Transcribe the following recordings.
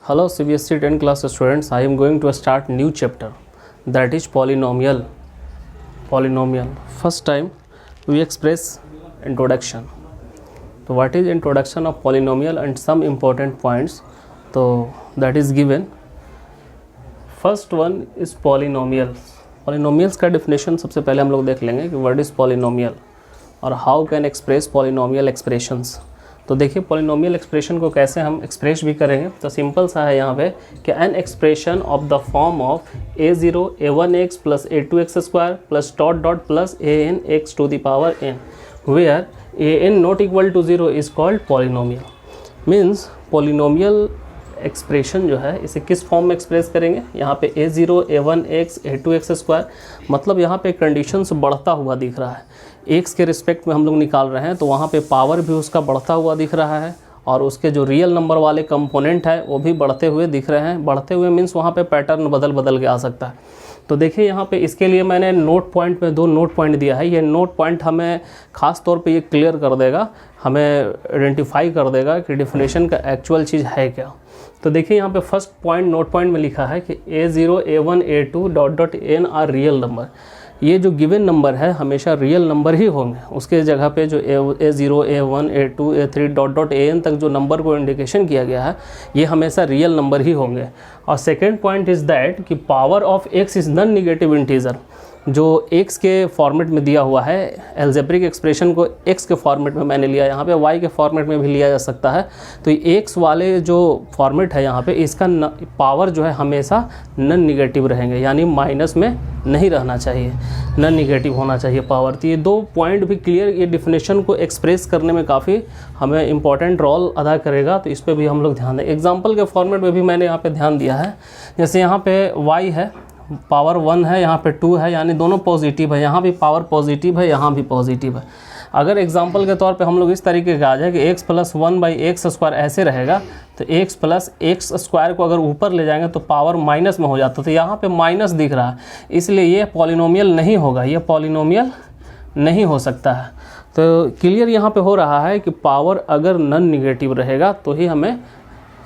Hello CBSE 10 class students, I am going to start new chapter, that is polynomial. First time we express introduction. So what is introduction of polynomial and some important points, so that is given. First one is polynomial. Polynomials का definition सबसे पहले हम लोग देख लेंगे कि what is polynomial और how can express polynomial expressions. तो देखिए पॉलिनोमियल एक्सप्रेशन को कैसे हम एक्सप्रेस भी करेंगे, तो सिंपल सा है यहाँ पे कि an expression of the form of a0 a1x plus a2x square plus dot dot plus an x to the power n where an not equal to 0 is called polynomial. Means polynomial expression जो है इसे किस form में express करेंगे, यहाँ पे a0 a1x a2x square, मतलब यहाँ पे कंडीशंस बढ़ता हुआ दिख रहा है, एक्स के रिस्पेक्ट में हम लोग निकाल रहे हैं तो वहाँ पे पावर भी उसका बढ़ता हुआ दिख रहा है और उसके जो रियल नंबर वाले कंपोनेंट है वो भी बढ़ते हुए दिख रहे हैं. बढ़ते हुए मीन्स वहाँ पे पैटर्न बदल के आ सकता है. तो देखिए यहाँ पे इसके लिए मैंने नोट पॉइंट में 2 नोट पॉइंट दिया है. ये नोट पॉइंट हमें ख़ास तौर पे ये क्लियर कर देगा, हमें आइडेंटिफाई कर देगा कि डेफिनेशन का एक्चुअल चीज़ है क्या. तो देखिए यहाँ पे फर्स्ट पॉइंट नोट पॉइंट में लिखा है कि a0 a1 a2 dot dot n are real number. ये जो गिवन नंबर है हमेशा रियल नंबर ही होंगे. उसके जगह पे जो a0 a1 a2 a3 dot dot an तक जो नंबर को इंडिकेशन किया गया है ये हमेशा रियल नंबर ही होंगे. और सेकेंड पॉइंट इज़ दैट कि power of x is non negative integer. जो x के फॉर्मेट में दिया हुआ है, एल्जेब्रिक एक्सप्रेशन को x के फॉर्मेट में मैंने लिया, यहाँ पे y के फॉर्मेट में भी लिया जा सकता है. तो x वाले जो फॉर्मेट है यहाँ पे इसका पावर जो है हमेशा नॉन निगेटिव रहेंगे, यानी माइनस में नहीं रहना चाहिए, नॉन निगेटिव होना चाहिए पावर. तो ये 2 पॉइंट भी क्लियर ये डिफिनेशन को एक्सप्रेस करने में काफ़ी हमें इंपॉर्टेंट रोल अदा करेगा. तो इस पर भी हम लोग ध्यान दें. एग्जाम्पल के फॉर्मेट में भी मैंने यहाँ पे ध्यान दिया है. जैसे यहाँ पे y है, पावर 1 है, यहाँ पे 2 है, यानी दोनों पॉजिटिव है. यहाँ भी पावर पॉजिटिव है, यहाँ भी पॉजिटिव है. अगर एग्जांपल के तौर पे हम लोग इस तरीके का आ जाए कि x प्लस 1/x स्क्वायर ऐसे रहेगा, तो x प्लस x स्क्वायर को अगर ऊपर ले जाएंगे तो पावर माइनस में हो जाता है. तो यहाँ पे माइनस दिख रहा है, इसलिए ये पॉलिनोमियल नहीं होगा, ये पॉलिनोमियल नहीं हो सकता है. तो क्लियर यहाँ पे हो रहा है कि पावर अगर नॉन निगेटिव रहेगा तो ही हमें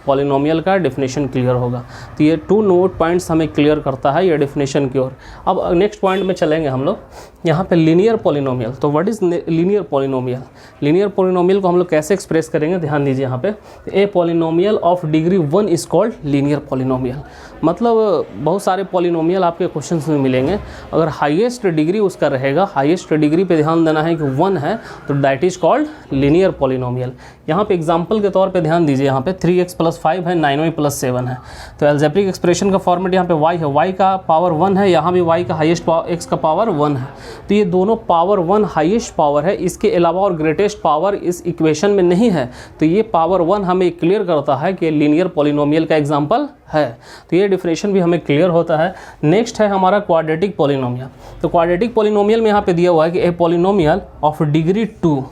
पॉलिनोमियल का डेफिनेशन क्लियर होगा. तो ये 2 नोट पॉइंट्स हमें क्लियर करता है ये डेफिनेशन की ओर. अब नेक्स्ट पॉइंट में चलेंगे हम लोग. यहाँ पे लीनियर पॉलिनोमियल. तो what is linear polynomial? Linear polynomial को हम लोग कैसे एक्सप्रेस करेंगे, ध्यान दीजिए यहाँ पे. A polynomial of degree 1 is called linear polynomial. मतलब बहुत सारे पॉलिनोमियल आपके क्वेश्चन में मिलेंगे, अगर हाईएस्ट डिग्री उसका रहेगा, हाईएस्ट डिग्री पे ध्यान देना है कि 1 है, तो that is called linear polynomial. यहाँ पे एग्जांपल के तौर पे ध्यान दीजिए, यहाँ पे 3x + 5 है, 9y + 7 है. तो एल्जेब्रिक एक्सप्रेशन का फॉर्मेट यहाँ पे y है, y का पावर 1 है, यहाँ भी y का हाईएस्ट पावर x का पावर 1 है. तो ये दोनों पावर 1 हाईएस्ट पावर है, इसके अलावा और ग्रेटेस्ट पावर इस इक्वेशन में नहीं है. तो ये पावर 1 हमें क्लियर करता है कि लीनियर पॉलिनोमियल का एग्जाम्पल है. तो ये डिफिनेशन भी हमें क्लियर होता है. नेक्स्ट है हमारा क्वाड्रेटिक पॉलिनोमियल. तो क्वाड्रेटिक पॉलिनोमियल में यहाँ पे दिया हुआ है कि ए पॉलिनोमियल ऑफ डिग्री 2.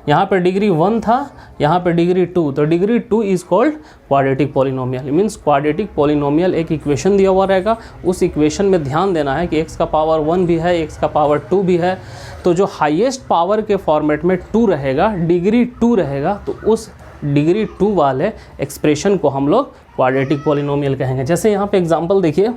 यहाँ पे डिग्री 1 था, यहाँ पे डिग्री 2, तो degree 2 is called quadratic polynomial. Means quadratic polynomial एक इक्वेशन दिया हुआ रहेगा, उस इक्वेशन में ध्यान देना है कि x का पावर 1 भी है, x का पावर 2 भी है. तो जो हाईएस्ट पावर के फॉर्मेट में 2 रहेगा, डिग्री 2 रहेगा, तो उस डिग्री 2 वाले एक्सप्रेशन को हम लोग क्वाड्रेटिक पॉलिनोमियल कहेंगे. जैसे यहाँ पे एग्जांपल देखिए,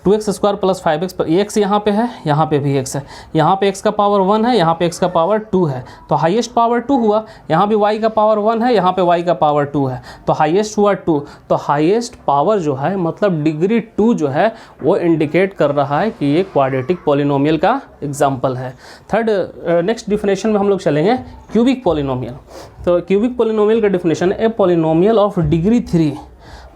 2x स्क्वायर प्लस 5x पर x यहाँ पे है, यहाँ पे भी x है, यहाँ पे x का पावर 1 है, यहाँ पे x का पावर 2 है, तो हाईएस्ट पावर 2 हुआ. यहाँ भी y का पावर 1 है, यहाँ पे y का पावर 2 है, तो हाईएस्ट हुआ 2. तो हाईएस्ट पावर जो है मतलब डिग्री 2 जो है वो इंडिकेट कर रहा है कि ये क्वाड्रेटिक पॉलिनोमियल का एग्जाम्पल है. थर्ड नेक्स्ट डिफिनेशन में हम लोग चलेंगे क्यूबिक पॉलिनोमियल. तो क्यूबिक पॉलिनोमियल का definition a polynomial of degree 3.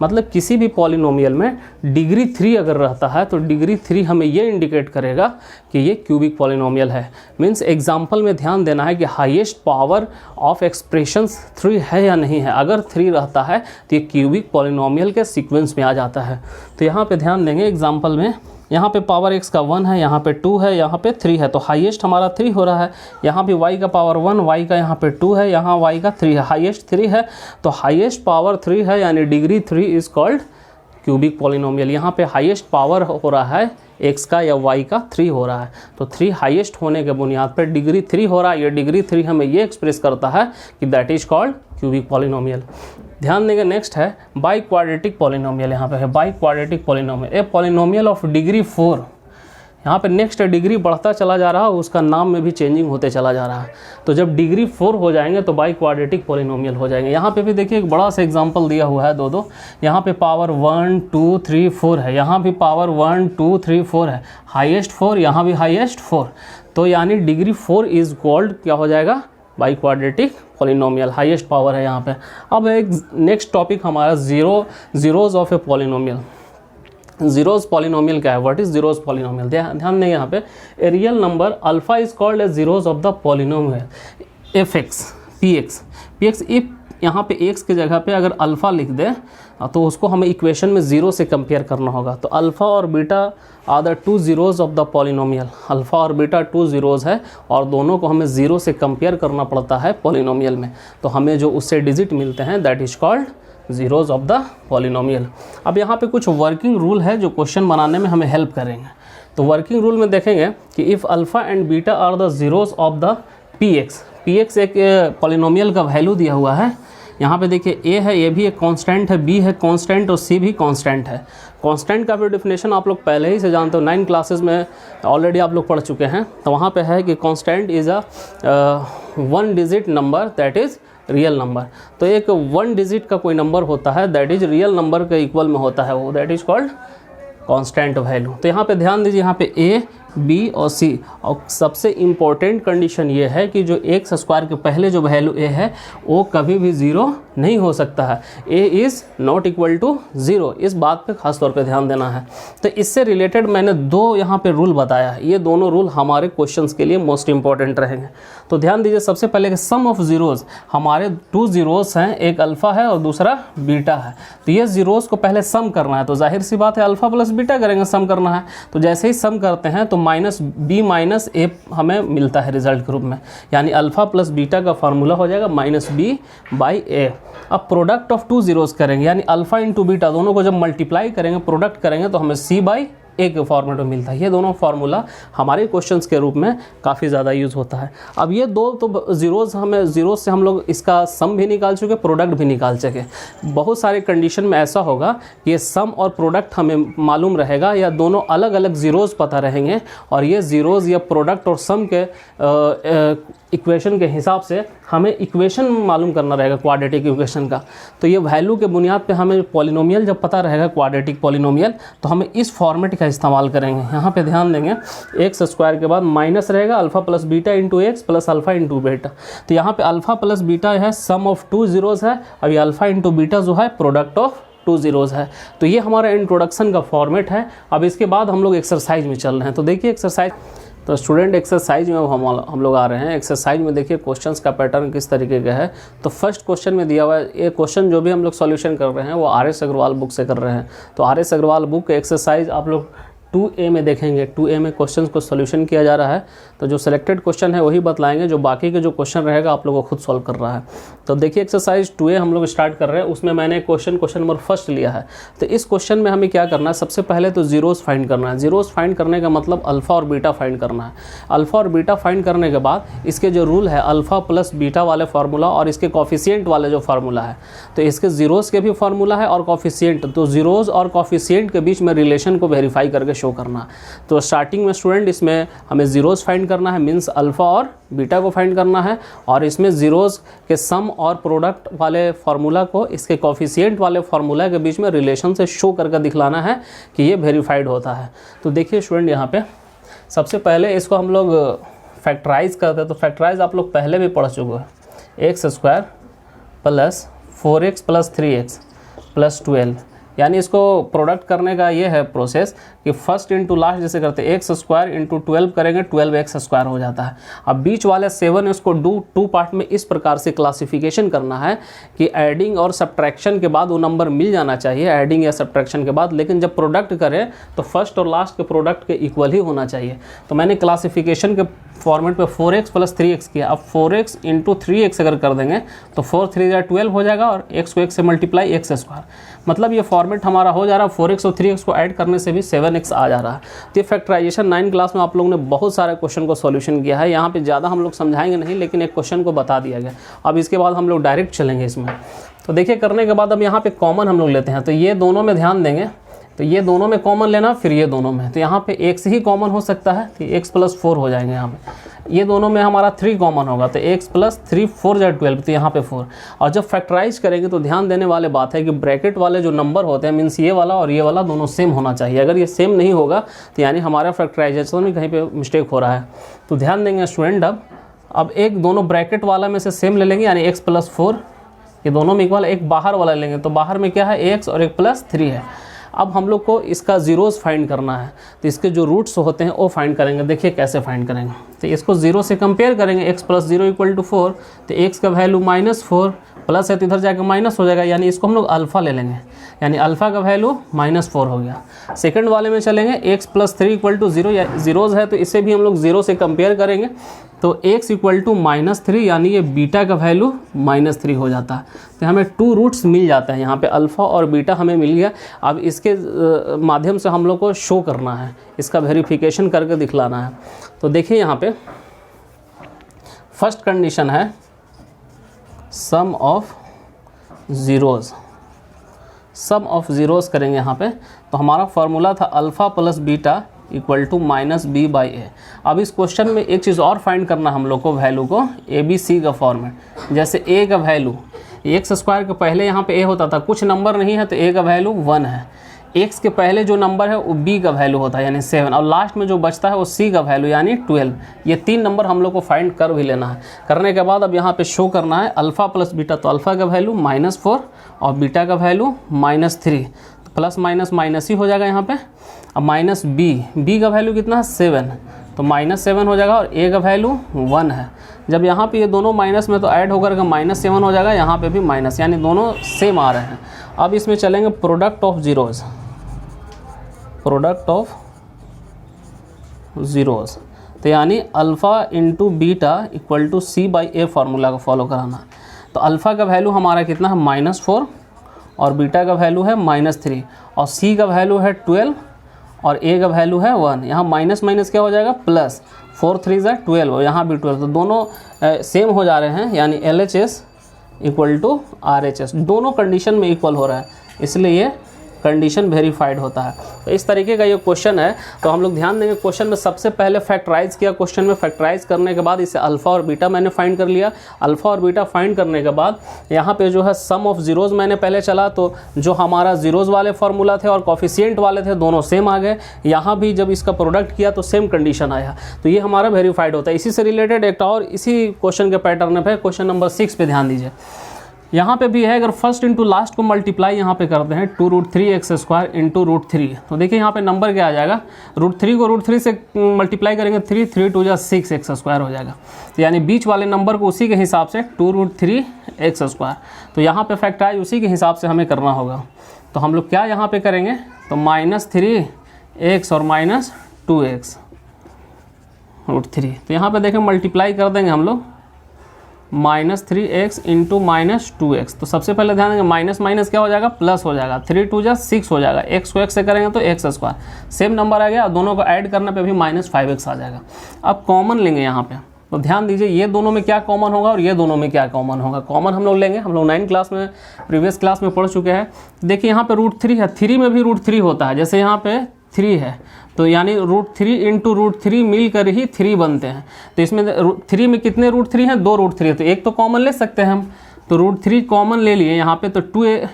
मतलब किसी भी पॉलिनोमियल में डिग्री 3 अगर रहता है तो डिग्री 3 हमें ये इंडिकेट करेगा कि ये क्यूबिक पॉलिनोमियल है. मीन्स एग्जांपल में ध्यान देना है कि हाईएस्ट पावर ऑफ एक्सप्रेशंस 3 है या नहीं है. अगर 3 रहता है तो ये क्यूबिक पॉलिनोमियल के सीक्वेंस में आ जाता है. तो यहाँ पे ध्यान देंगे एग्जांपल में, यहाँ पे पावर x का 1 है, यहाँ पे 2 है, यहाँ पे 3 है, तो हाईएस्ट हमारा 3 हो रहा है. यहाँ भी y का पावर 1, y का यहाँ पे 2 है, यहाँ y का 3 है, हाईएस्ट 3 है. तो हाईएस्ट पावर 3 है, यानी degree 3 is called cubic polynomial. यहाँ पे हाईएस्ट पावर हो रहा है x का या y का 3 हो रहा है, तो 3 हाईएस्ट होने के बुनियाद पर डिग्री 3 हो रहा है। ये डिग्री 3 हमें ये एक्सप्रेस करता है कि that is called cubic polynomial. ध्यान देंगे नेक्स्ट है बाई क्वाड्रेटिक पॉलिनोमियल। यहाँ पे है by quadratic polynomial, a polynomial of degree 4। यहाँ पे नेक्स्ट डिग्री बढ़ता चला जा रहा है, उसका नाम में भी चेंजिंग होते चला जा रहा है। तो जब डिग्री 4 हो जाएंगे तो बाई क्वाड्रेटिक पॉलिनोमियल हो जाएंगे। यहाँ पे भी देखिए एक बड़ा सा एग्जांपल दिया हुआ है दो। यहाँ पे पावर 1 2 3 4 है, यहाँ भी पावर 1 2 3 4 है, हाईएस्ट 4, यहाँ भी हाईएस्ट 4। तो यानी डिग्री 4 इज कॉल्ड क्या हो जाएगा, by quadratic polynomial, highest power है यहाँ पे। अब एक नेक्स्ट टॉपिक हमारा zeros of a polynomial. Zeros polynomial क्या है, व्हाट इज जीरोज पॉलिनोमियल? ध्यान दें यहाँ पे a real number alpha is called a zeros of the polynomial F x P x. If यहाँ पे एक्स की जगह पे अगर अल्फ़ा लिख दें तो उसको हमें इक्वेशन में ज़ीरो से कंपेयर करना होगा। तो अल्फ़ा और beta are the 2 zeros of the polynomial. Alpha और बीटा 2 ज़ीरोज़ है और दोनों को हमें ज़ीरो से कंपेयर करना पड़ता है पॉलिनोमियल में। तो हमें जो उससे डिजिट मिलते हैं that is called zeros of the polynomial. अब यहाँ पे कुछ वर्किंग रूल है जो क्वेश्चन बनाने में हमें हेल्प करेंगे। तो वर्किंग रूल में देखेंगे कि if alpha and beta are the zeros of the P X एक पॉलिनोमियल का वैल्यू दिया हुआ है। यहाँ पे देखिए ए है, ये भी एक कांस्टेंट है, बी है कांस्टेंट और सी भी कांस्टेंट है। कांस्टेंट का भी डेफिनेशन आप लोग पहले ही से जानते हो, 9 क्लासेस में ऑलरेडी आप लोग पढ़ चुके हैं। तो वहाँ पे है कि constant is a 1 digit number that is real number. तो एक 1 डिजिट का कोई नंबर होता है दैट इज़ रियल नंबर के इक्वल में होता है, वो that is called constant value. तो यहाँ पे ध्यान दीजिए, यहाँ पे ए बी और सी, और सबसे इम्पोर्टेंट कंडीशन ये है कि जो एक्स स्क्वायर के पहले जो वैल्यू ए है वो कभी भी ज़ीरो नहीं हो सकता है। A is not equal to zero, इस बात पे खास तौर पे ध्यान देना है। तो इससे रिलेटेड मैंने 2 यहाँ पे रूल बताया है, ये दोनों रूल हमारे क्वेश्चंस के लिए मोस्ट इंपॉर्टेंट रहेंगे। तो ध्यान दीजिए, सबसे पहले कि सम ऑफ ज़ीरोज़, हमारे 2 ज़ीरोज़ हैं, एक अल्फ़ा है और दूसरा बीटा है। तो ये ज़ीरोज़ को पहले सम करना है, तो जाहिर सी बात है अल्फ़ा प्लस बीटा करेंगे, सम करना है। तो जैसे ही सम करते हैं तो माइनस बी माइनस ए हमें मिलता है रिजल्ट के रूप में, यानी अल्फ़ा प्लस बीटा का फार्मूला हो जाएगा माइनस बी बाई ए। अब प्रोडक्ट ऑफ 2 ज़ीरोज़ करेंगे, यानी अल्फ़ा इंटू बीटा दोनों को जब मल्टीप्लाई करेंगे, प्रोडक्ट करेंगे तो हमें सी बाई ए के फॉर्मेट में मिलता है। ये दोनों फार्मूला हमारे क्वेश्चंस के रूप में काफ़ी ज़्यादा यूज़ होता है। अब ये 2 तो ज़ीरोज़ से हम लोग इसका सम भी निकाल चुके, प्रोडक्ट भी निकाल चुके। बहुत सारे कंडीशन में ऐसा होगा कि ये सम और प्रोडक्ट हमें मालूम रहेगा या दोनों अलग अलग ज़ीरोज़ पता रहेंगे, और ये ज़ीरोज़ या प्रोडक्ट और सम के इक्वेशन के हिसाब से हमें इक्वेशन मालूम करना रहेगा क्वाड्रेटिक इक्वेशन का। तो ये वैल्यू के बुनियाद पे हमें पॉलिनोमियल जब पता रहेगा क्वाड्रेटिक पॉलिनोमियल, तो हमें इस फॉर्मेट का इस्तेमाल करेंगे। यहाँ पे ध्यान देंगे, एक्स स्क्वायर के बाद माइनस रहेगा alpha plus beta into x plus alpha into beta. तो यहाँ पे अल्फ़ा प्लस बीटा है सम ऑफ 2 ज़ीरोज़ है, और ये अल्फ़ा इंटू बीटा जो है प्रोडक्ट ऑफ 2 ज़ीरोज़ है। तो ये हमारा इंट्रोडक्शन का फॉर्मेट है। अब इसके बाद हम लोग एक्सरसाइज में चल रहे हैं। तो देखिए एक्सरसाइज, तो स्टूडेंट एक्सरसाइज में हम लोग आ रहे हैं। एक्सरसाइज में देखिए क्वेश्चंस का पैटर्न किस तरीके का है। तो फर्स्ट क्वेश्चन में दिया हुआ है, ये क्वेश्चन जो भी हम लोग सॉल्यूशन कर रहे हैं वो RS अग्रवाल बुक से कर रहे हैं। तो RS अग्रवाल बुक के एक्सरसाइज आप लोग 2A में देखेंगे। 2A में क्वेश्चंस को सॉल्यूशन किया जा रहा है। तो जो सिलेक्टेड क्वेश्चन है वही बतलाएंगे, जो बाकी के जो क्वेश्चन रहेगा आप लोगों को खुद सॉल्व कर रहा है। तो देखिए एक्सरसाइज 2A हम लोग स्टार्ट कर रहे हैं। उसमें मैंने क्वेश्चन नंबर फर्स्ट लिया है। तो इस क्वेश्चन में हमें क्या करना है, सबसे पहले तो ज़ीरोज़ फाइंड करना है। ज़ीरोज़ फाइंड करने का मतलब अल्फ़ा और बीटा फाइंड करना है। अल्फ़ा और बीटा फाइंड करने के बाद इसके जो रूल है अल्फ़ा प्लस बीटा वाले फार्मूला और इसके कॉफिशिएंट वाले जो फार्मूला है, तो इसके ज़ीरोज़ के भी फार्मूला है और कॉफिशिएंट। तो ज़ीरोज़ और कॉफिशिएंट के बीच में रिलेशन को वेरीफाई करके शो करना। तो स्टार्टिंग में स्टूडेंट इसमें हमें ज़ीरोज़ फाइंड करना है, मीन्स अल्फ़ा और बीटा को फाइंड करना है, और इसमें ज़ीरोज़ के सम और प्रोडक्ट वाले फार्मूला को इसके कॉफिशिएंट वाले फार्मूला के बीच में रिलेशन से शो करके दिखलाना है कि ये वेरीफाइड होता है। तो देखिए स्टूडेंट यहाँ पे सबसे पहले इसको हम लोग फैक्टराइज करते हैं। तो फैक्टराइज आप लोग पहले भी पढ़ चुके हैं, x square plus 4x plus 3x plus 12, यानी इसको प्रोडक्ट करने का ये है प्रोसेस कि फर्स्ट इंटू लास्ट जैसे करते हैं, एक्स स्क्वायर इंटू 12 करेंगे 12x स्क्वायर हो जाता है। अब बीच वाले 7 इसको 2 पार्ट में इस प्रकार से क्लासिफिकेशन करना है कि एडिंग और सब्ट्रैक्शन के बाद वो नंबर मिल जाना चाहिए, एडिंग या सब्ट्रैक्शन के बाद, लेकिन जब प्रोडक्ट करें तो फर्स्ट और लास्ट के प्रोडक्ट के इक्वल ही होना चाहिए। तो मैंने क्लासिफिकेशन के फॉर्मेट पे 4x प्लस 3x किया। अब 4x इंटू 3x अगर कर देंगे तो 4 3 12 हो जाएगा, और x को x से मल्टीप्लाई x स्क्वायर मतलब ये फॉर्मेट हमारा हो जा रहा है, 4x और 3x को ऐड करने से भी 7x आ जा रहा है। तो ये फैक्टराइजेशन 9 क्लास में आप लोगों ने बहुत सारे क्वेश्चन को सॉल्यूशन किया है, यहाँ पे ज़्यादा हम लोग समझाएंगे नहीं, लेकिन एक क्वेश्चन को बता दिया गया। अब इसके बाद हम लोग डायरेक्ट चलेंगे इसमें। तो देखिए करने के बाद अब यहाँ पे कॉमन हम लोग लेते हैं, तो ये दोनों में ध्यान देंगे, तो ये दोनों में कॉमन लेना, फिर ये दोनों में, तो यहाँ पे x ही कॉमन हो सकता है, तो x + 4 हो जाएंगे यहाँ पे। ये दोनों में हमारा 3 कॉमन होगा, तो x + 3 4 = 12, तो यहाँ पे 4। और जब फैक्टराइज करेंगे तो ध्यान देने वाले बात है कि ब्रैकेट वाले जो नंबर होते हैं, मीन्स ये वाला और ये वाला दोनों सेम होना चाहिए। अगर ये सेम नहीं होगा तो यानी हमारा फैक्टराइजेशन में कहीं पर मिस्टेक हो रहा है। तो ध्यान देंगे स्टूडेंट, अब एक दोनों ब्रैकेट वाला में से सेम ले लेंगे, यानी x + 4 ये दोनों में इक्वल, एक बाहर वाला लेंगे, तो बाहर में क्या है x और एक +3 है। अब हम लोग को इसका ज़ीरोज़ फाइंड करना है, तो इसके जो रूट्स होते हैं वो फाइंड करेंगे। देखिए कैसे फाइंड करेंगे, तो इसको 0 से कंपेयर करेंगे, x + 0 = 4, तो x का वैल्यू -4, प्लस है तो इधर जाकर माइनस हो जाएगा, यानी इसको हम लोग अल्फ़ा ले लेंगे, यानी अल्फ़ा का वैल्यू -4 हो गया। सेकंड वाले में चलेंगे, x + 3 = 0, या ज़ीरोज़ है तो इसे भी हम लोग 0 से कंपेयर करेंगे, तो x = -3, यानी ये बीटा का वैल्यू -3 हो जाता है। तो हमें 2 रूट्स मिल जाते हैं, यहाँ पे अल्फ़ा और बीटा हमें मिल गया। अब इसके माध्यम से हम लोग को शो करना है, इसका वेरिफिकेशन करके दिखलाना है। तो देखिए यहाँ पे फर्स्ट कंडीशन है sum of zeros, sum of zeros करेंगे यहाँ पे। तो हमारा फार्मूला था अल्फ़ा + बीटा = -b/a। अब इस क्वेश्चन में एक चीज़ और फाइंड करना हम लोग को, वैल्यू को ABC का फॉर्मेट। जैसे a का वैल्यू x² के पहले यहाँ पे a होता था, कुछ नंबर नहीं है तो a का वैल्यू 1 है, x के पहले जो नंबर है वो b का वैल्यू होता है यानी 7, और लास्ट में जो बचता है वो c का वैल्यू यानी 12। ये 3 नंबर हम लोग को फाइंड कर भी लेना है। करने के बाद अब यहाँ पे शो करना है अल्फ़ा + बीटा, तो अल्फ़ा का वैल्यू -4 और बीटा का वैल्यू -3, तो प्लस माइनस माइनस ही हो जाएगा यहाँ पे। अब -b का वैल्यू कितना है 7, तो -7 हो जाएगा, और a का वैल्यू 1 है। जब यहाँ पे ये दोनों माइनस में तो ऐड होकर के -7 हो जाएगा, यहाँ पे भी माइनस, यानी दोनों सेम आ रहे हैं। अब इसमें चलेंगे product of zeros, product of zeros, तो यानी अल्फ़ा × बीटा = c/a फार्मूला को फॉलो कराना। तो अल्फ़ा का वैल्यू हमारा कितना है -4 और बीटा का वैल्यू है -3 और c का वैल्यू है 12 और a का वैल्यू है 1। यहाँ माइनस माइनस क्या हो जाएगा प्लस, 4 3 = 12 और यहाँ भी 12, तो दोनों सेम हो जा रहे हैं, यानी LHS = RHS, दोनों कंडीशन में इक्वल हो रहा है, इसलिए ये कंडीशन वेरीफाइड होता है। तो इस तरीके का ये क्वेश्चन है। तो हम लोग ध्यान देंगे, क्वेश्चन में सबसे पहले फैक्टराइज किया, क्वेश्चन में फैक्टराइज करने के बाद इसे अल्फ़ा और बीटा मैंने फाइंड कर लिया। अल्फ़ा और बीटा फाइंड करने के बाद यहाँ पे जो है सम ऑफ ज़ीरोज़ मैंने पहले चला, तो जो हमारा ज़ीरोज़ वाले फार्मूला थे और कॉफिशिएंट वाले थे दोनों सेम आ गए। यहाँ भी जब इसका प्रोडक्ट किया तो सेम कंडीशन आया, तो ये हमारा वेरीफाइड होता है। इसी से रिलेटेड एक और इसी क्वेश्चन के पैटर्न पे क्वेश्चन नंबर 6 पे ध्यान दीजिए। यहाँ पे भी है, अगर फर्स्ट इंटू लास्ट को मल्टीप्लाई यहाँ पे करते हैं 2√3x² × √3, तो देखिए यहाँ पे नंबर क्या आ जाएगा, √3 को √3 से मल्टीप्लाई करेंगे 3 3 2 6x² हो जाएगा, तो यानी बीच वाले नंबर को उसी के हिसाब से 2√3x², तो यहाँ पे फैक्टराइज उसी के हिसाब से हमें करना होगा। तो हम लोग क्या यहाँ पे करेंगे, तो -3x और -2x √3, तो यहाँ पे देखें मल्टीप्लाई कर देंगे हम लोग -3x × -2x। तो सबसे पहले ध्यान देंगे माइनस माइनस क्या हो जाएगा प्लस हो जाएगा, 3 2 6 हो जाएगा, x को x से करेंगे तो x² सेम नंबर आ गया, दोनों को ऐड करने पे भी -5x आ जाएगा। अब कॉमन लेंगे यहाँ पे, तो ध्यान दीजिए ये दोनों में क्या कॉमन होगा और ये दोनों में क्या कॉमन होगा। कॉमन हम लोग लेंगे, हम लोग 9 क्लास में प्रीवियस क्लास में पढ़ चुके हैं। देखिए यहाँ पे √3 है, 3 में भी √3 होता है, जैसे यहाँ पे 3 है तो यानी √3 × √3 मिलकर ही 3 बनते हैं। तो इसमें 3 में कितने √3 हैं, 2 √3 है, तो एक तो कॉमन ले सकते हैं हम, तो √3 कॉमन ले लिए यहाँ पे, तो 2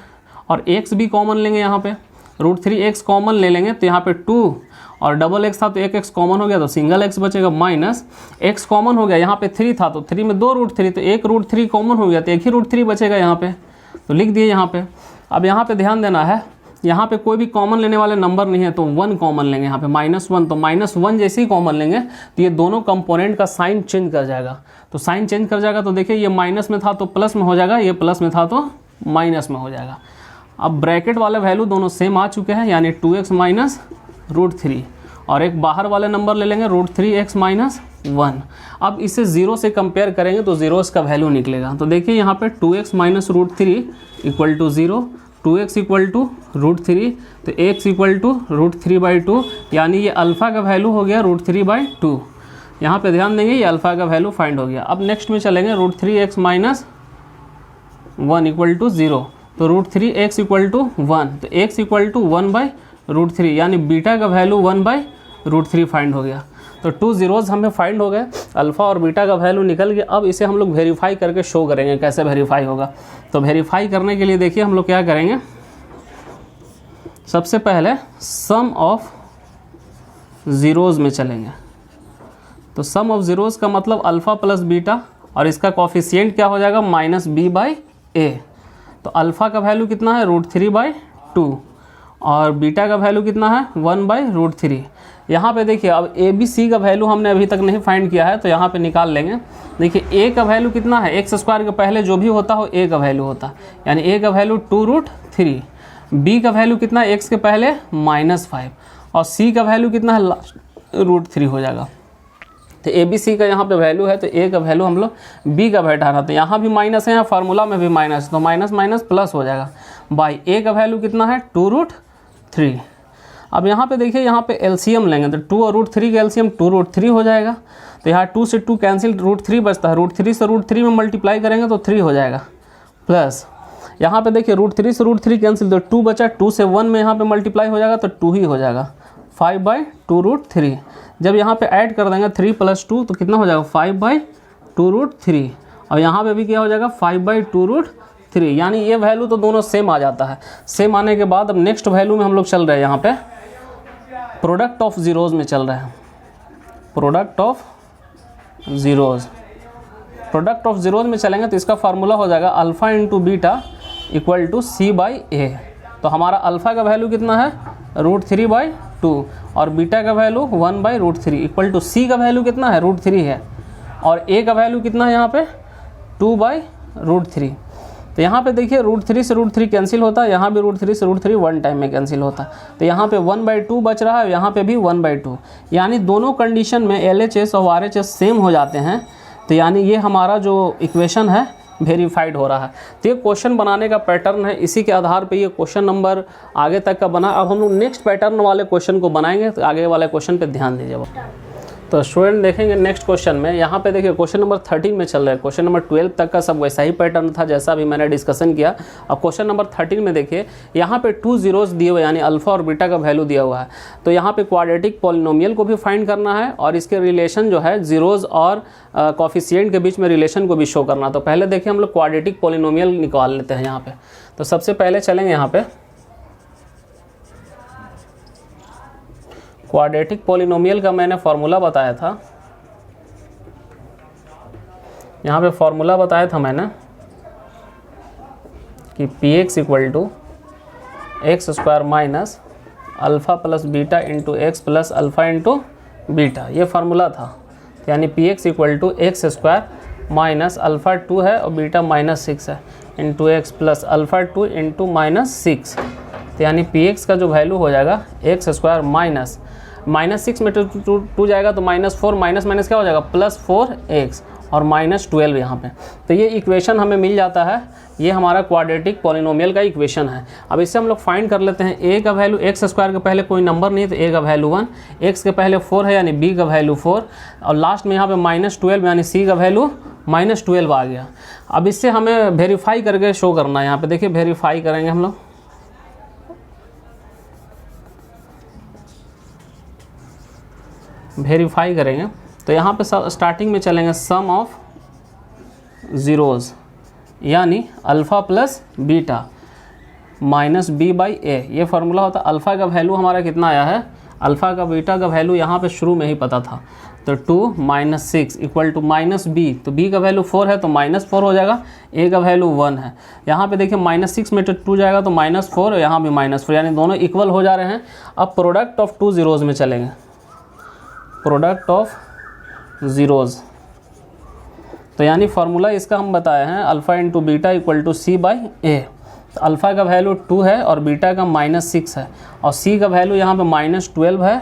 और x भी कॉमन लेंगे यहाँ पे, √3x कॉमन ले लेंगे तो यहाँ पे 2 और डबल x था तो एक x कॉमन हो गया तो सिंगल x बचेगा, माइनस x कॉमन हो गया, यहाँ पे 3 था तो 3 में 2 √3, तो एक √3 कॉमन हो गया तो एक ही √3 बचेगा यहाँ पे, तो लिख दिए यहाँ पे। अब यहाँ पे ध्यान देना है, यहाँ पे कोई भी कॉमन लेने वाले नंबर नहीं है तो 1 कॉमन लेंगे यहाँ पे, -1, तो -1 जैसे ही कॉमन लेंगे तो ये दोनों कंपोनेंट का साइन चेंज कर जाएगा। तो साइन चेंज कर जाएगा तो देखिए ये माइनस में था तो प्लस में हो जाएगा, ये प्लस में था तो माइनस में हो जाएगा। अब ब्रैकेट वाले वैल्यू दोनों सेम आ चुके हैं, यानी 2x - √3, और एक बाहर वाले नंबर ले लेंगे √3x - 1। अब इसे 0 से कंपेयर करेंगे तो ज़ीरोज़ का वैल्यू निकलेगा। तो देखिए यहाँ पे 2x - √3 = 0, 2x इक्वल टू √3, तो x इक्वल टू √3/2, यानी ये अल्फ़ा का वैल्यू हो गया √3/2। यहाँ पे ध्यान देंगे ये अल्फ़ा का वैल्यू फाइंड हो गया। अब नेक्स्ट में चलेंगे √3x माइनस 1 इक्वल टू 0, तो √3x इक्वल टू 1, तो x इक्वल टू 1/√3, यानी बीटा का वैल्यू 1/√3 फाइंड हो गया। तो 2 ज़ीरोज़ हमें फाइंड हो गए, अल्फ़ा और बीटा का वैल्यू निकल गया। अब इसे हम लोग वेरीफाई करके शो करेंगे, कैसे वेरीफाई होगा। तो वेरीफाई करने के लिए देखिए हम लोग क्या करेंगे, सबसे पहले सम ऑफ ज़ीरोज़ में चलेंगे। तो सम ऑफ ज़ीरोज़ का मतलब अल्फ़ा प्लस बीटा, और इसका कॉफिशिएंट क्या हो जाएगा -b/a। तो अल्फ़ा का वैल्यू कितना है √3/2 और बीटा का वैल्यू कितना है 1/√3। यहाँ पे देखिए अब ए बी सी का वैल्यू हमने अभी तक नहीं फाइंड किया है, तो यहाँ पे निकाल लेंगे। देखिए ए का वैल्यू कितना है, x² के पहले जो भी होता हो ए का वैल्यू होता, यानी ए का वैल्यू 2√3। बी का वैल्यू कितना है x के पहले -5, और सी का वैल्यू कितना है √3 हो जाएगा। तो ए बी सी का यहाँ पे वैल्यू है, तो ए का वैल्यू हम लोग बी का बैठा, तो यहाँ भी माइनस है, यहाँ फार्मूला में भी माइनस, तो माइनस माइनस प्लस हो जाएगा। बाई ए का वैल्यू कितना है 2√3। अब यहाँ पे देखिए यहाँ पे एलसीएम लेंगे, तो 2 और √3 का एलसीएम 2√3 हो जाएगा। तो यहाँ 2 से 2 कैंसिल, √3 बचता है, √3 से √3 में मल्टीप्लाई करेंगे तो 3 हो जाएगा। प्लस यहाँ पे देखिए √3 से √3 कैंसिल, तो 2 बचा, 2 से 1 में यहाँ पे मल्टीप्लाई हो जाएगा तो 2 ही हो जाएगा, 5/2√3। जब यहाँ पे ऐड कर देंगे 3 + 2 तो कितना हो जाएगा 5/2√3, और यहाँ पे भी क्या हो जाएगा 5/2√3, यानी ये वैल्यू तो दोनों सेम आ जाता है। सेम आने के बाद अब नेक्स्ट वैल्यू में हम लोग चल रहे हैं, यहाँ पे प्रोडक्ट ऑफ ज़ीरोज़ में चल रहे हैं। Product of zeros, product of zeros में चलेंगे तो इसका फार्मूला हो जाएगा alpha into beta equal to c/a। तो हमारा अल्फ़ा का वैल्यू कितना है √3/2 और बीटा का वैल्यू 1/√3 इक्वल टू c का वैल्यू कितना है √3 है, और a का वैल्यू कितना है यहाँ पे 2/√3। तो यहाँ पे देखिए √3 से √3 कैंसिल होता है, यहाँ भी √3 से √3 वन टाइम में कैंसिल होता है, तो यहाँ पे 1/2 बच रहा है, यहाँ पे भी 1/2, यानी दोनों कंडीशन में LHS और RHS सेम हो जाते हैं। तो यानी ये हमारा जो इक्वेशन है वेरीफाइड हो रहा है। तो ये क्वेश्चन बनाने का पैटर्न है, इसी के आधार पे ये क्वेश्चन नंबर आगे तक का बना। अब हम लोग नेक्स्ट पैटर्न वाले क्वेश्चन को बनाएंगे, तो आगे वाले क्वेश्चन पे ध्यान दीजिए। तो स्टूडेंट देखेंगे नेक्स्ट क्वेश्चन में, यहाँ पे देखिए क्वेश्चन नंबर 13 में चल रहा है। क्वेश्चन नंबर 12 तक का सब वैसा ही पैटर्न था जैसा अभी मैंने डिस्कशन किया। अब क्वेश्चन नंबर 13 में देखिए यहाँ पे 2 ज़ीरोज़ दिए हुए, यानी अल्फ़ा और बीटा का वैल्यू दिया हुआ है। तो यहाँ पे क्वाड्रेटिक पॉलिनोमियल को भी फाइंड करना है, और इसके रिलेशन जो है ज़ीरोज़ और कॉफिशिएंट के बीच में रिलेशन को भी शो करना। तो पहले देखिए हम लोग क्वाड्रेटिक पॉलिनोमियल निकाल लेते हैं यहाँ पे। तो सबसे पहले चलेंगे यहाँ पे क्वाड्रेटिक पॉलिनोमियल का मैंने फार्मूला बताया था, यहाँ पे फार्मूला बताया था मैंने कि px equal to x² minus alpha plus beta into x plus alpha into beta, ये फार्मूला था। यानी px equal to x² minus alpha 2 है और बीटा -6 है into x plus alpha 2 into -6। तो यानी px का जो वैल्यू हो जाएगा x² माइनस -6 में 2 जाएगा तो -4, माइनस माइनस क्या हो जाएगा +4x और -12 यहाँ पे। तो ये इक्वेशन हमें मिल जाता है, ये हमारा क्वाड्रेटिक पॉलिनोमियल का इक्वेशन है। अब इससे हम लोग फाइंड कर लेते हैं। a का वैल्यू x² के पहले कोई नंबर नहीं है तो a का वैल्यू 1, x के पहले 4 है यानी b का वैल्यू 4, और लास्ट में यहाँ पे -12 यानी c का वैल्यू -12 आ गया। अब इससे हमें वेरीफाई करके शो करना है। यहाँ पे देखिए वेरीफाई करेंगे हम लोग। वेरीफाई करेंगे तो यहाँ पे स्टार्टिंग में चलेंगे सम ऑफ ज़ीरोज़, यानी alpha plus beta minus b/a, ये फार्मूला होता है। अल्फ़ा का वैल्यू हमारा कितना आया है, अल्फ़ा का बीटा का वैल्यू यहाँ पे शुरू में ही पता था, तो 2 - 6 इक्वल टू -b, तो b का वैल्यू 4 है तो -4 हो जाएगा, a का वैल्यू 1 है। यहाँ पे देखिए -6 में 2 जाएगा तो -4 और यहाँ भी -4, यानी दोनों इक्वल हो जा रहे हैं। अब प्रोडक्ट ऑफ 2 ज़ीरोज़ में चलेंगे, प्रोडक्ट ऑफ ज़ीरोज़, तो यानी फार्मूला इसका हम बताए हैं alpha into beta equal to c/a। तो अल्फ़ा का वैल्यू 2 है और बीटा का -6 है, और c का वैल्यू यहाँ पे -12 है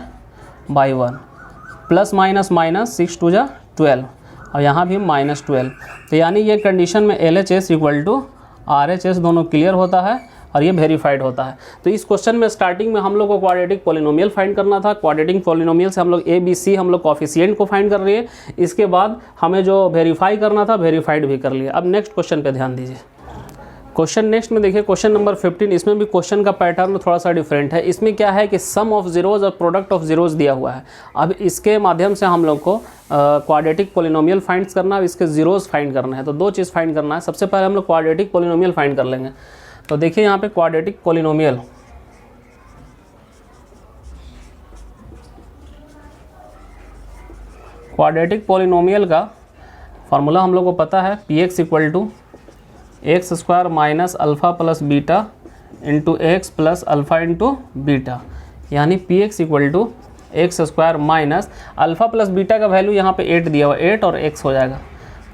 बाई 1, प्लस माइनस माइनस 6 2 जा 12 और यहाँ भी -12। तो यानी ये कंडीशन में LHS इक्वल टू RHS दोनों क्लियर होता है, और ये वेरीफाइड होता है। तो इस क्वेश्चन में स्टार्टिंग में हम लोग को क्वाड्रेटिक पॉलिनोमियल फाइंड करना था। क्वाड्रेटिक पॉलिनोमियल से हम लोग ए बी सी हम लोग कोफिशिएंट को फाइंड कर लिए। इसके बाद हमें जो वेरीफाई करना था वेरीफाइड भी कर लिया। अब नेक्स्ट क्वेश्चन पे ध्यान दीजिए। क्वेश्चन नेक्स्ट में देखिए क्वेश्चन नंबर 15। इसमें भी क्वेश्चन का पैटर्न थोड़ा सा डिफरेंट है। इसमें क्या है कि सम ऑफ जीरोज और प्रोडक्ट ऑफ जीरोज दिया हुआ है। अब इसके माध्यम से हम लोग को क्वाड्रेटिक पॉलिनोमियल फाइंड करना है, इसके जीरोज फाइंड करना है। तो दो चीज़ फाइंड करना है। सबसे पहले हम लोग क्वाड्रेटिक पॉलिनोमियल फाइंड कर लेंगे। तो देखिए यहाँ पे क्वाड्रेटिक पॉलिनोमियल, क्वाड्रेटिक पॉलिनोमियल का फॉर्मूला हम लोग को पता है, p x equal to x square minus alpha plus beta into x plus alpha into beta, यानी p x equal to x square minus alpha plus beta का value यहाँ पे 8 दिया हुआ, 8 और x हो जाएगा,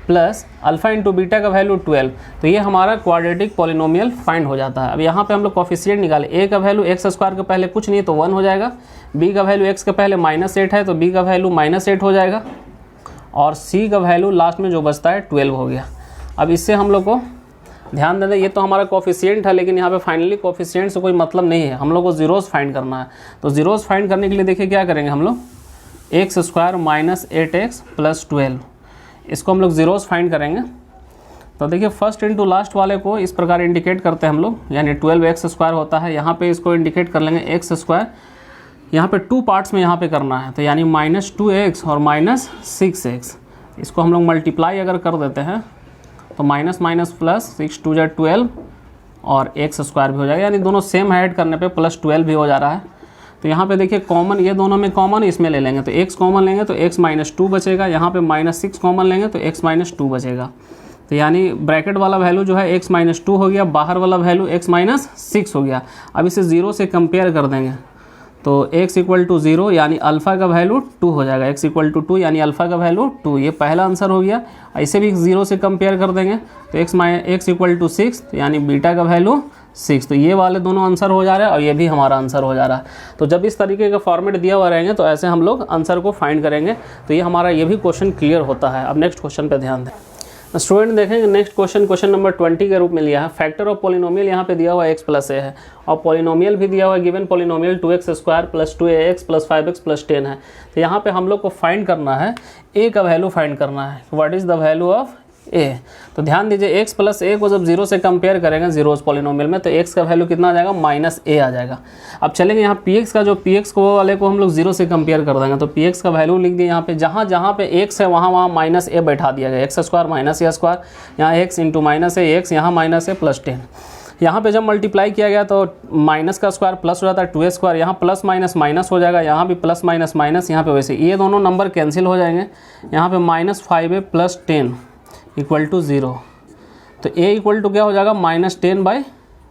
प्लस अल्फ़ा इंटू बीटा का वैल्यू 12। तो ये हमारा क्वाड्रेटिक पॉलिनोमियल फाइंड हो जाता है। अब यहाँ पे हम लोग कोफिशिएंट निकाले। a का वैल्यू एक्स स्क्वायर के पहले कुछ नहीं तो 1 हो जाएगा, b का वैल्यू x के पहले -8 है तो b का वैल्यू -8 हो जाएगा, और c का वैल्यू लास्ट में जो बचता है 12 हो गया। अब इससे हम लोग को ध्यान दें, ये तो हमारा कोफिशिएंट है, लेकिन यहाँ पे फाइनली कोफिशिएंट से कोई मतलब नहीं है, हम लोग को जीरोस फाइंड करना है। तो जीरोस फाइंड करने के लिए देखिए क्या करेंगे हम लोग, x square minus 8x plus 12, इसको हम लोग जीरोस फाइंड करेंगे। तो देखिए फर्स्ट इंटू लास्ट वाले को इस प्रकार इंडिकेट करते हैं हम लोग, यानी 12x स्क्वायर होता है। यहाँ पे इसको इंडिकेट कर लेंगे एक्स स्क्वायर, यहाँ पे 2 पार्ट्स में यहाँ पे करना है, तो यानी -2x और -6x। इसको हम लोग मल्टीप्लाई अगर कर देते हैं तो माइनस माइनस प्लस 6 2 12 और एक्स स्क्वायर भी हो जाएगा, यानी दोनों सेम ऐड करने पे प्लस 12 भी हो जा रहा है। तो यहाँ पे देखिए कॉमन, ये दोनों में कॉमन इसमें ले लेंगे तो x कॉमन लेंगे तो x -2 बचेगा, यहाँ पे -6 कॉमन लेंगे तो x -2 बचेगा। तो यानी ब्रैकेट वाला वैल्यू जो है x -2 हो गया, बाहर वाला वैल्यू x -6 हो गया। अब इसे 0 से कंपेयर कर देंगे तो x इक्वल टू 0 यानी अल्फ़ा का वैल्यू 2 हो जाएगा, x इक्वल टू 2 यानी अल्फ़ा का वैल्यू 2, ये पहला आंसर हो गया। ऐसे भी 0 से कंपेयर कर देंगे तो x इक्वल टू 6 यानी बीटा का वैल्यू 6। तो ये वाले दोनों आंसर हो जा रहे हैं और ये भी हमारा आंसर हो जा रहा है। तो जब इस तरीके का फॉर्मेट दिया हुआ रहेंगे तो ऐसे हम लोग आंसर को फाइंड करेंगे। तो ये हमारा ये भी क्वेश्चन क्लियर होता है। अब नेक्स्ट क्वेश्चन पे ध्यान दें। स्टूडेंट देखेंगे नेक्स्ट क्वेश्चन नंबर 20 के रूप में लिया है। फैक्टर ऑफ पॉलिनोमियल यहाँ पे दिया हुआ x प्लस a है, और पॉलिनोमियल भी दिया हुआ है, given polynomial 2x square plus 2ax plus 5x plus 10 है। तो यहाँ पे हम लोग को फाइंड करना है a का वैल्यू फाइंड करना है, what is the value of a। तो ध्यान दीजिए x प्लस a को जब 0 से कंपेयर करेंगे जीरोस पॉलिनोमियल में तो x का वैल्यू कितना आ जाएगा, -a आ जाएगा। अब चलेंगे यहाँ px का, जो px को वाले को हम लोग 0 से कंपेयर कर देंगे तो px का वैल्यू लिख दिए यहाँ पे, जहाँ जहाँ पे x है वहाँ -a बैठा दिया गया, x square minus a square, यहाँ x इंटू -a, यहाँ -a प्लस 10। यहाँ पे जब मल्टीप्लाई किया गया तो माइनस का स्क्वायर प्लस हो जाता है 2a स्क्वायर, यहाँ प्लस माइनस माइनस हो जाएगा, यहाँ भी प्लस माइनस माइनस, यहाँ पे वैसे ये दोनों नंबर कैंसिल हो जाएंगे। यहाँ पे -5a प्लस 10 इक्वल टू 0। तो a इक्वल टू क्या हो जाएगा, -10 बाई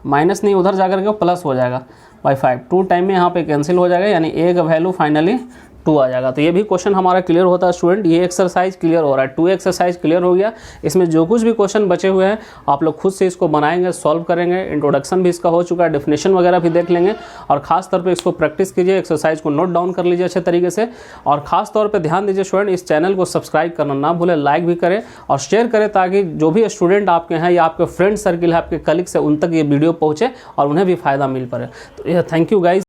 माइनस नहीं उधर जाकर के प्लस हो जाएगा बाई 5, 2 टाइम में यहाँ पे कैंसिल हो जाएगा, यानी a का वैल्यू फाइनली 2 आ जाएगा। तो ये भी क्वेश्चन हमारा क्लियर होता है स्टूडेंट। ये एक्सरसाइज क्लियर हो रहा है, 2 एक्सरसाइज क्लियर हो गया। इसमें जो कुछ भी क्वेश्चन बचे हुए हैं आप लोग खुद से इसको बनाएंगे, सॉल्व करेंगे। इंट्रोडक्शन भी इसका हो चुका है, डेफिनेशन वगैरह भी देख लेंगे, और खास तौर पे इसको प्रैक्टिस कीजिए, एक्सरसाइज को नोट डाउन कर लीजिए अच्छे तरीके से। और खास तौर पर ध्यान दीजिए स्टूडेंट, इस चैनल को सब्सक्राइब करना ना भूलें, लाइक भी करें और शेयर करें, ताकि जो भी स्टूडेंट आपके हैं या आपके फ्रेंड सर्किल है, आपके कलीग्स है, उन तक ये वीडियो पहुँचे और उन्हें भी फ़ायदा मिल पाए। तो थैंक यू गाइज।